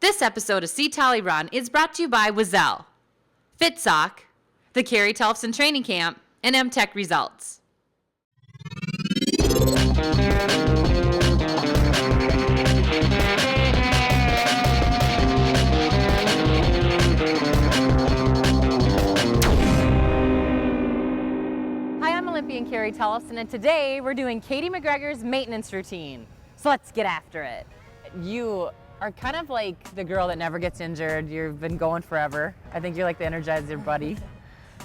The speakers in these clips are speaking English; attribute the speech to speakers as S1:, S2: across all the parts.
S1: This episode of Tolle Run is brought to you by Wazelle, FitSock, the Carrie Tollefson Training Camp, and MTech Results.
S2: Hi, I'm Olympian Carrie Tollefson, and today we're doing Katie McGregor's maintenance routine. So let's get after it. You are kind of like the girl that never gets injured. You've been going forever. I think you're like the Energizer buddy.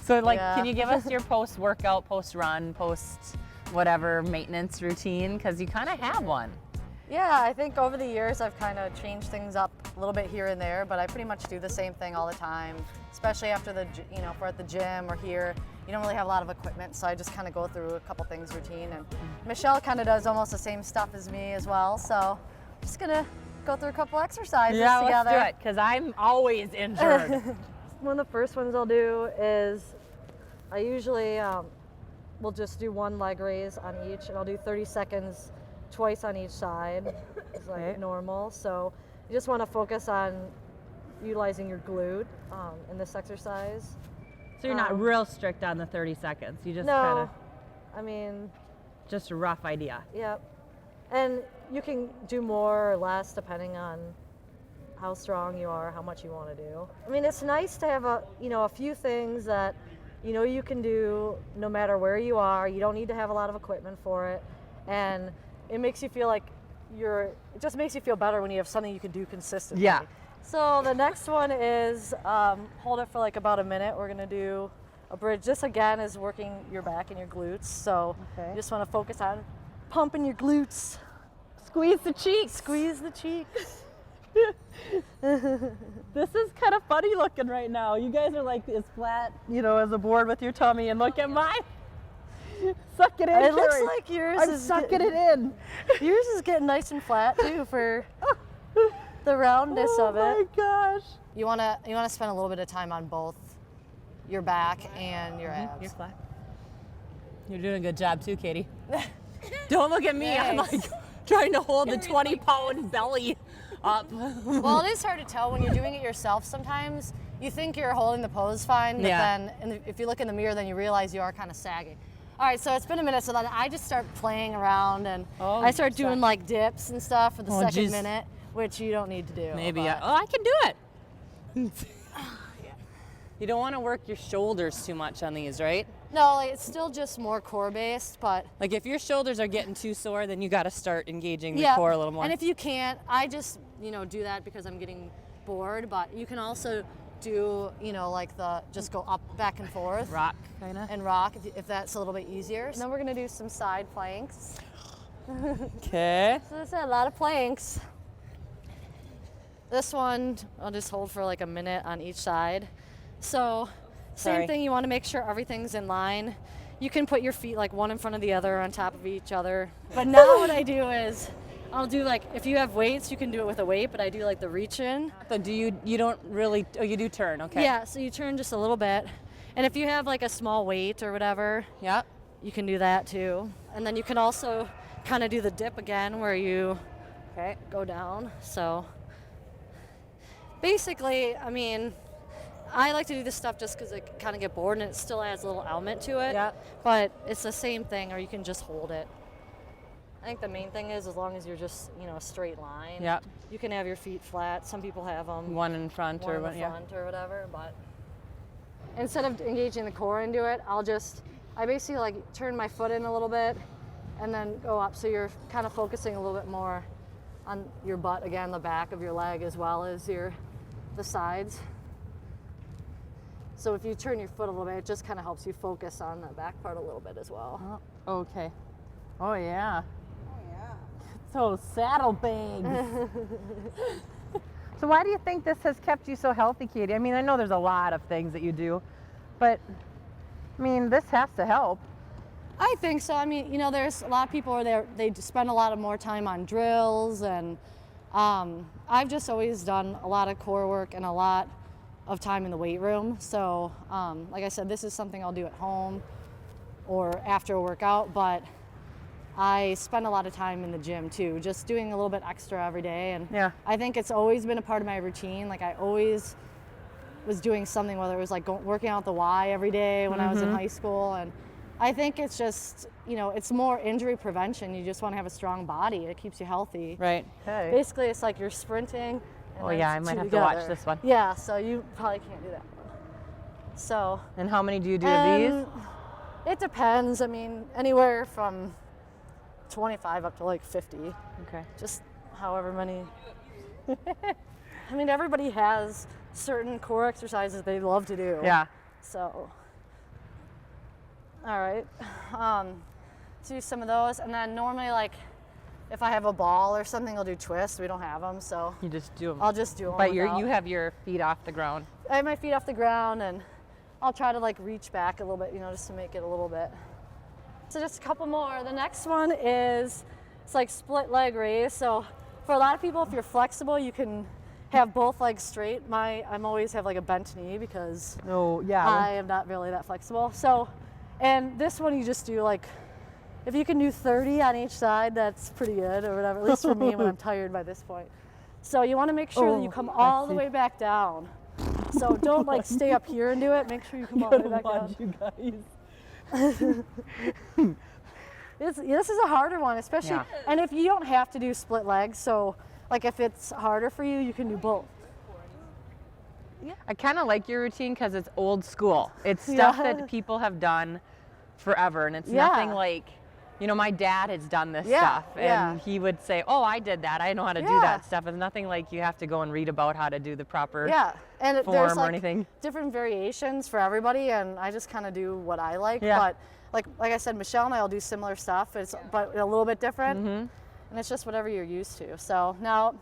S2: So Can you give us your post-workout, post-run, post-whatever maintenance routine? Because you kind of have one.
S3: Yeah, I think over the years I've kind of changed things up a little bit here and there, but I pretty much do the same thing all the time, especially after if we're at the gym or here. You don't really have a lot of equipment, so I just kind of go through a couple things routine. And Michelle kind of does almost the same stuff as me as well, so I'm just gonna go through a couple exercises together.
S2: Yeah, let's do it, because I'm always injured.
S4: One of the first ones I'll do is I usually will just do one leg raise on each, and I'll do 30 seconds twice on each side. It's like normal. So you just want to focus on utilizing your glute in this exercise.
S2: So you're not real strict on the 30 seconds. You just
S4: no,
S2: kind of,
S4: I mean,
S2: just a rough idea.
S4: Yep. And you can do more or less depending on how strong you are, how much you want to do. I mean, it's nice to have a few things that you can do no matter where you are. You don't need to have a lot of equipment for it, and it makes you feel like it just makes you feel better when you have something you can do consistently.
S2: Yeah.
S4: So the next one is hold it for like about a minute. We're gonna do a bridge. This again is working your back and your glutes. So you just want to focus on pumping your glutes.
S2: Squeeze the cheeks.
S4: Squeeze the cheeks.
S2: This is kind of funny looking right now. You guys are like as flat, as a board with your tummy, and look at mine. Suck it in.
S4: It looks
S2: Carrie.
S4: like yours
S2: I'm
S4: is
S2: sucking it in.
S4: Yours is getting nice and flat too for the roundness of it.
S2: Oh my gosh.
S3: You wanna spend a little bit of time on both your back and your abs.
S2: You're flat. You're doing a good job too, Katie. Don't look at me. I'm like trying to hold the 20-pound belly up.
S3: Well, it is hard to tell when you're doing it yourself sometimes. You think you're holding the pose fine, but then if you look in the mirror, then you realize you are kind of sagging. All right, so it's been a minute, so then I just start playing around, and I start doing like dips and stuff for the second minute, which you don't need to do.
S2: Maybe, I can do it. You don't want to work your shoulders too much on these, right?
S3: No, it's still just more core-based, but...
S2: Like if your shoulders are getting too sore, then you got to start engaging the core a little more.
S3: And if you can't, I just, do that because I'm getting bored, but you can also do, like just go up, back and forth.
S2: Rock, kind of.
S3: And rock, if that's a little bit easier. And then we're going to do some side planks.
S2: Okay.
S3: So that's a lot of planks. This one, I'll just hold for like a minute on each side. So, same thing, you want to make sure everything's in line. You can put your feet like one in front of the other on top of each other. But now what I do is, I'll do like, if you have weights, you can do it with a weight, but I do like the reach in.
S2: So you don't really, you do turn, okay.
S3: Yeah, so you turn just a little bit. And if you have like a small weight or whatever, you can do that too. And then you can also kind of do the dip again where you go down. So basically, I mean, I like to do this stuff just because I kind of get bored and it still adds a little element to it.
S4: Yeah.
S3: But it's the same thing, or you can just hold it. I think the main thing is as long as you're just, a straight line.
S2: Yep.
S3: You can have your feet flat. Some people have them.
S2: One in front
S3: or whatever. But instead of engaging the core into it, I basically like turn my foot in a little bit and then go up. So you're kind of focusing a little bit more on your butt, again, the back of your leg as well as the sides. So if you turn your foot a little bit, it just kind of helps you focus on the back part a little bit as well.
S2: Oh, okay. Oh, yeah. So saddlebags. So why do you think this has kept you so healthy, Katie? I mean, I know there's a lot of things that you do, but I mean, this has to help.
S3: I think so. I mean, there's a lot of people they spend a lot more time on drills, and I've just always done a lot of core work and a lot of time in the weight room. So, like I said, this is something I'll do at home or after a workout, but I spend a lot of time in the gym too, just doing a little bit extra every day. And
S2: Yeah.
S3: I think it's always been a part of my routine. Like I always was doing something, whether it was like working out the Y every day when I was in high school. And I think it's just, you know, it's more injury prevention. You just want to have a strong body. It keeps you healthy.
S2: Right. Okay.
S3: Basically, it's like you're sprinting. And
S2: Oh
S3: then
S2: yeah, I
S3: it's
S2: might
S3: two
S2: have to watch
S3: together.
S2: this one.
S3: Yeah, so you probably can't do that one. So.
S2: And how many do you do of these?
S3: It depends. I mean, anywhere from 25 up to like 50.
S2: Okay.
S3: Just however many. I mean, everybody has certain core exercises they love to do.
S2: Yeah.
S3: So, all right. Do some of those, and then normally, like, if I have a ball or something, I'll do twists. We don't have them, so
S2: You just do them.
S3: I'll just do them.
S2: But you have your feet off the ground.
S3: I have my feet off the ground, and I'll try to like reach back a little bit, you know, just to make it a little bit. So just a couple more. The next one is, it's like split leg raise. So for a lot of people, if you're flexible, you can have both legs straight. I'm always have like a bent knee because
S2: Oh yeah.
S3: I am not really that flexible. So, and this one you just do like, if you can do 30 on each side, that's pretty good or whatever, at least for me when I'm tired by this point. So you want to make sure that you come all the way back down. So don't like stay up here and do it. Make sure you come all the way back down.
S2: You guys.
S3: This is a harder one, especially,
S2: Yeah.
S3: and if you don't have to do split legs, so like if it's harder for you, you can do both.
S2: I kind of like your routine because it's old school. It's stuff
S3: Yeah.
S2: that people have done forever, and it's
S3: Yeah.
S2: nothing like, you know, my dad has done this
S3: Yeah,
S2: stuff,
S3: yeah.
S2: and he would say, "Oh, I did that. I know how to do
S3: Yeah.
S2: that stuff." It's nothing like you have to go and read about how to do the proper
S3: Yeah, and
S2: form
S3: there's
S2: or
S3: like
S2: anything.
S3: different variations for everybody, and I just kind of do what I like.
S2: Yeah.
S3: But like I said, Michelle and I will do similar stuff, but a little bit different, and it's just whatever you're used to. So now,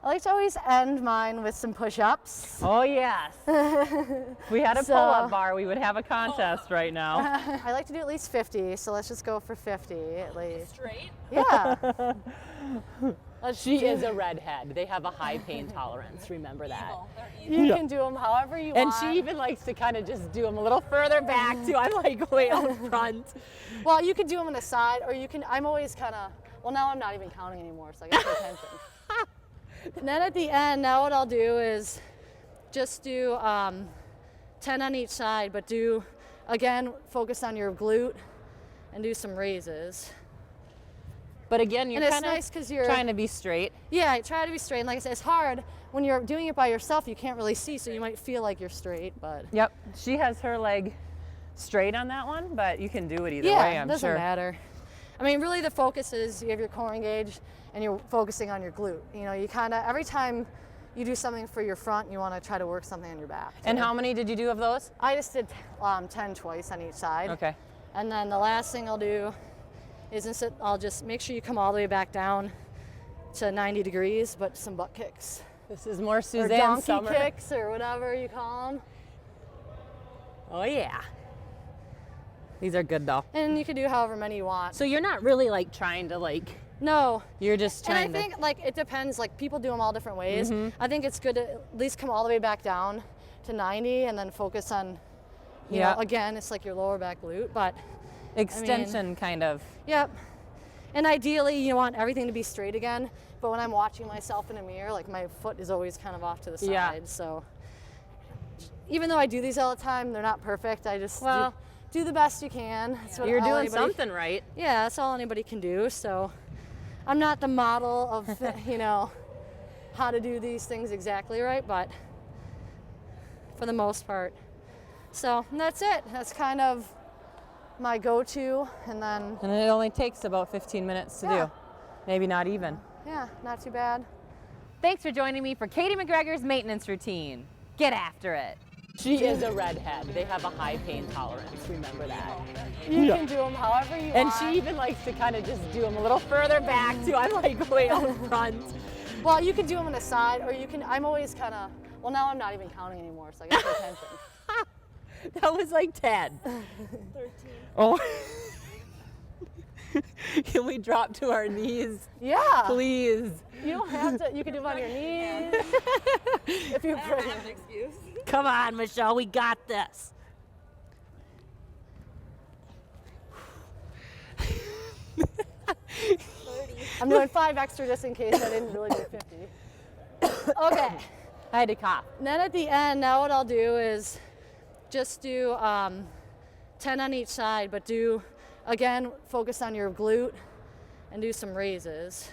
S3: I like to always end mine with some push-ups.
S2: Oh yes. If we had a
S3: So-
S2: pull-up bar, we would have a contest right now.
S3: I like to do at least 50, so let's just go for 50 at least.
S5: Straight?
S3: Yeah. Let's
S5: She
S3: do-
S5: is a redhead. They have a high pain tolerance. Remember that.
S3: You can do them however you
S5: And
S3: want.
S5: she even likes to kind of just do them a little further back too. I'm like way out front.
S3: Well, you can do them on the side, or you can. I'm always kind of. Well, now I'm not even counting anymore, so I got to pay attention. And then at the end, now what I'll do is just do 10 on each side, but do again focus on your glute and do some raises.
S2: But again, you're
S3: And it's
S2: kind of
S3: nice 'cause you're-
S2: trying to be straight.
S3: Yeah, I try to be straight. And like I said, it's hard when you're doing it by yourself. You can't really see, so you might feel like you're straight, but
S2: Yep. She has her leg straight on that one, but you can do it either
S3: yeah,
S2: way,
S3: it
S2: I'm
S3: doesn't
S2: sure.
S3: matter. I mean, really, the focus is you have your core engaged and you're focusing on your glute. You know, you kind of every time you do something for your front, you want to try to work something on your back.
S2: And
S3: too.
S2: how many did you do of those?
S3: I just did 10 twice on each side.
S2: Okay.
S3: And then the last thing I'll do is I'll just make sure you come all the way back down to 90 degrees, but some butt kicks.
S5: This is more
S3: Or
S5: Suzanne
S3: donkey
S5: Summer.
S3: kicks or whatever you call them.
S5: Oh yeah. These are good though.
S3: And you can do however many you want.
S5: So you're not really like trying to like.
S3: No.
S5: You're just
S3: And I
S5: trying to.
S3: think like it depends, like people do them all different ways. I think it's good to at least come all the way back down to 90 and then focus on, you
S2: Yeah.
S3: know, again, it's like your lower back glute, but
S2: Extension kind of.
S3: yep. And ideally you want everything to be straight again, but when I'm watching myself in a mirror, like my foot is always kind of off to the side.
S2: Yeah.
S3: So even though I do these all the time, they're not perfect. I just
S2: Well,
S3: do the best you can. That's what
S2: You're
S3: all
S2: doing
S3: anybody-
S2: something right.
S3: Yeah, that's all anybody can do. So I'm not the model of, you know, how to do these things exactly right, but for the most part. So that's it. That's kind of my go-to. And then,
S2: And it only takes about 15 minutes to
S3: Yeah.
S2: do. Maybe not even.
S3: yeah, not too bad.
S2: Thanks for joining me for Katie McGregor's maintenance routine. Get after it.
S5: She is a redhead. They have a high pain tolerance. Remember that.
S3: You can do them however you
S5: And
S3: want.
S5: she even likes to kind of just do them a little further back too. I'm like way out front.
S3: Well, you can do them on the side, or you can, I'm always kind of, well, now I'm not even counting anymore, so I got to pay attention.
S5: That was like 10.
S3: 13.
S5: Oh. Can we drop to our knees,
S3: Yeah.
S5: please?
S3: You don't have to, you can do them on your knees. If you're pretty.
S5: Come on, Michelle, we got this.
S3: I'm doing 5 extra just in case I didn't really do 50. Okay.
S2: I had to cough.
S3: And then at the end, now what I'll do is just do 10 on each side, but do, again, focus on your glute and do some raises.